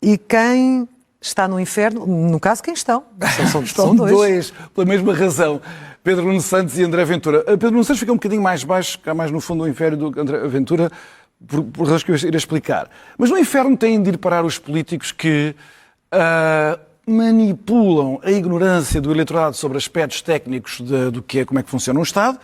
E quem está no inferno, no caso, quem estão? Estão dois, pela mesma razão. Pedro Nuno Santos e André Ventura. Pedro Nuno Santos fica um bocadinho mais baixo, cá mais no fundo do inferno do que André Ventura, por razões que eu irei explicar. Mas no inferno têm de ir parar os políticos que manipulam a ignorância do eleitorado sobre aspectos técnicos do que é, como é que funciona um Estado,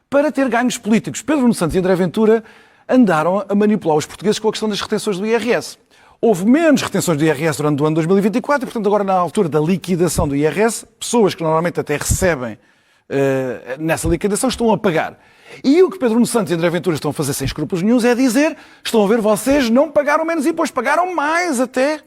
para ter ganhos políticos. Pedro Nuno Santos e André Ventura andaram a manipular os portugueses com a questão das retenções do IRS. Houve menos retenções do IRS durante o ano 2024 e, portanto, agora na altura da liquidação do IRS, pessoas que normalmente até recebem nessa liquidação estão a pagar. E o que Pedro Nuno Santos e André Ventura estão a fazer sem escrúpulos nenhuns é dizer, estão a ver, vocês não pagaram menos impostos, pagaram mais até.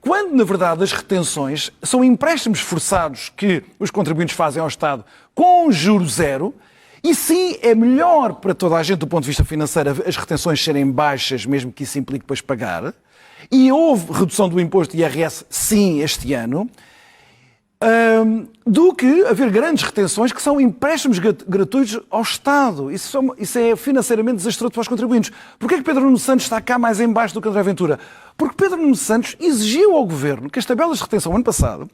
Quando, na verdade, as retenções são empréstimos forçados que os contribuintes fazem ao Estado com juro zero, e sim, é melhor para toda a gente, do ponto de vista financeiro, as retenções serem baixas, mesmo que isso implique depois pagar. E houve redução do imposto de IRS, sim, este ano, do que haver grandes retenções que são empréstimos gratuitos ao Estado. Isso é financeiramente desastroso para os contribuintes. Porquê é que Pedro Nuno Santos está cá mais em baixo do que André Ventura? Porque Pedro Nuno Santos exigiu ao Governo que as tabelas de retenção ano passado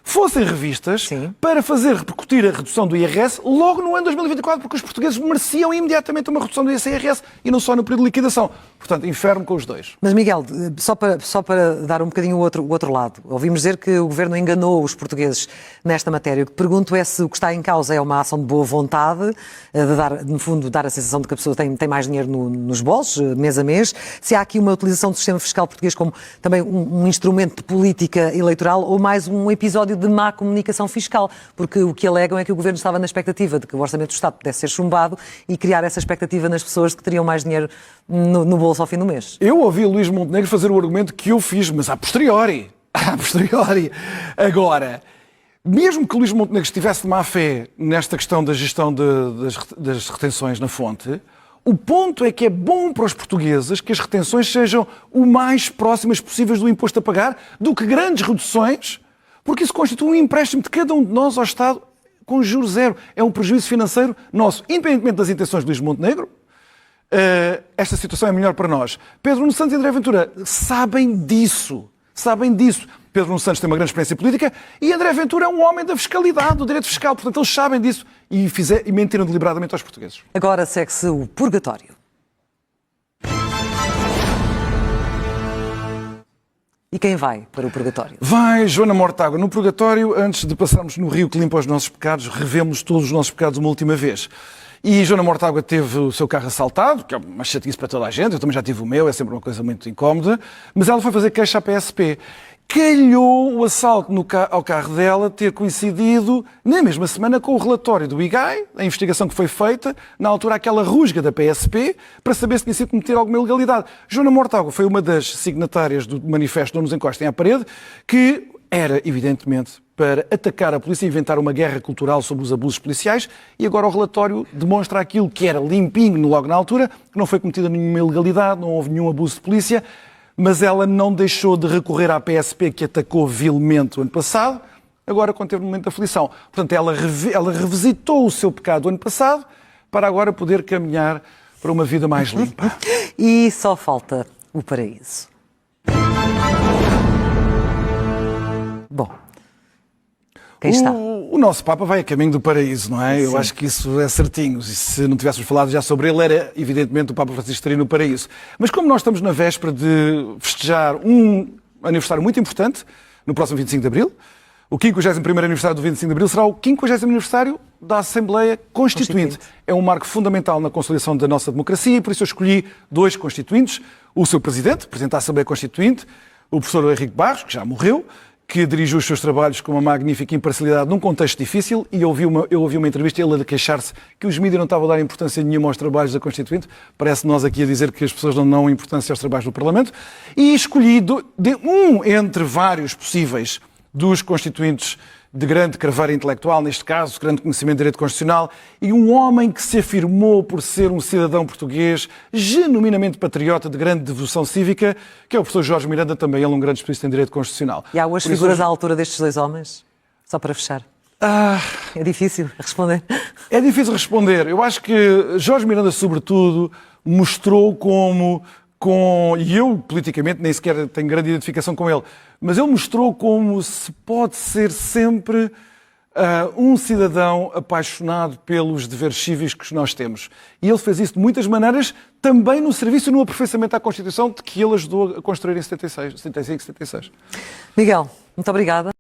fossem revistas para fazer repercutir a redução do IRS logo no ano 2024, porque os portugueses mereciam imediatamente uma redução do IRS e não só no período de liquidação. Portanto, inferno com os dois. Mas, Miguel, só para dar um bocadinho o outro lado, ouvimos dizer que o Governo enganou os portugueses nesta matéria. O que pergunto é se o que está em causa é uma ação de boa vontade, de dar, no fundo, dar a sensação de que a pessoa tem mais dinheiro nos bolsos, mês a mês, se há aqui uma utilização do sistema fiscal português como também um instrumento de política eleitoral ou mais um episódio de má comunicação fiscal, porque o que alegam é que o Governo estava na expectativa de que o Orçamento do Estado pudesse ser chumbado e criar essa expectativa nas pessoas de que teriam mais dinheiro no bolso ao fim do mês. Eu ouvi Luís Montenegro fazer o argumento que eu fiz, mas a posteriori. A posteriori. Agora, mesmo que Luís Montenegro estivesse de má fé nesta questão da gestão das retenções na fonte, o ponto é que é bom para os portugueses que as retenções sejam o mais próximas possíveis do imposto a pagar do que grandes reduções, porque isso constitui um empréstimo de cada um de nós ao Estado com juros zero. É um prejuízo financeiro nosso, independentemente das intenções de Luís Montenegro. Esta situação é melhor para nós. Pedro Nuno Santos e André Ventura sabem disso. Sabem disso. Pedro Nuno Santos tem uma grande experiência política e André Ventura é um homem da fiscalidade, do direito fiscal. Portanto, eles sabem disso e mentiram deliberadamente aos portugueses. Agora segue-se o purgatório. E quem vai para o purgatório? Vai Joana Mortágua. No purgatório, antes de passarmos no rio que limpa os nossos pecados, revemos todos os nossos pecados uma última vez. E Joana Mortágua teve o seu carro assaltado, que é uma chatice para toda a gente, eu também já tive o meu, é sempre uma coisa muito incómoda, mas ela foi fazer queixa à PSP. Calhou o assalto ao carro dela ter coincidido na mesma semana com o relatório do IGAI, a investigação que foi feita, na altura aquela rusga da PSP, para saber se tinha sido cometer alguma ilegalidade. Joana Mortágua foi uma das signatárias do manifesto Não Nos Encostem à Parede, que era, evidentemente, para atacar a polícia e inventar uma guerra cultural sobre os abusos policiais, e agora o relatório demonstra aquilo que era limpinho logo na altura, que não foi cometida nenhuma ilegalidade, não houve nenhum abuso de polícia, mas ela não deixou de recorrer à PSP que atacou vilmente o ano passado, agora quando teve um momento de aflição. Portanto, ela revisitou o seu pecado o ano passado para agora poder caminhar para uma vida mais limpa. E só falta o paraíso. Bom, quem está? O nosso Papa vai a caminho do paraíso, não é? Sim. Eu acho que isso é certinho. E se não tivéssemos falado já sobre ele, era evidentemente o Papa Francisco estaria no paraíso. Mas como nós estamos na véspera de festejar um aniversário muito importante, no próximo 25 de Abril, o 51º aniversário do 25 de Abril será o 50º aniversário da Assembleia Constituinte. É um marco fundamental na consolidação da nossa democracia e por isso eu escolhi dois constituintes, o seu presidente da Assembleia Constituinte, o professor Henrique Barros, que já morreu, que dirigiu os seus trabalhos com uma magnífica imparcialidade num contexto difícil, e eu ouvi uma entrevista ele a queixar-se que os mídias não estavam a dar importância nenhuma aos trabalhos da Constituinte. Parece nós aqui a dizer que as pessoas não dão importância aos trabalhos do Parlamento. E escolhi um entre vários possíveis dos constituintes de grande craveira intelectual, neste caso, grande conhecimento de direito constitucional, e um homem que se afirmou por ser um cidadão português genuinamente patriota, de grande devoção cívica, que é o professor Jorge Miranda, também ele um grande especialista em direito constitucional. E há hoje figuras à altura destes dois homens? Só para fechar. É difícil responder. É difícil responder. Eu acho que Jorge Miranda, sobretudo, mostrou como e eu, politicamente, nem sequer tenho grande identificação com ele, mas ele mostrou como se pode ser sempre um cidadão apaixonado pelos deveres cívicos que nós temos. E ele fez isso de muitas maneiras, também no serviço e no aperfeiçoamento à Constituição, de que ele ajudou a construir em 75, 76. Miguel, muito obrigada.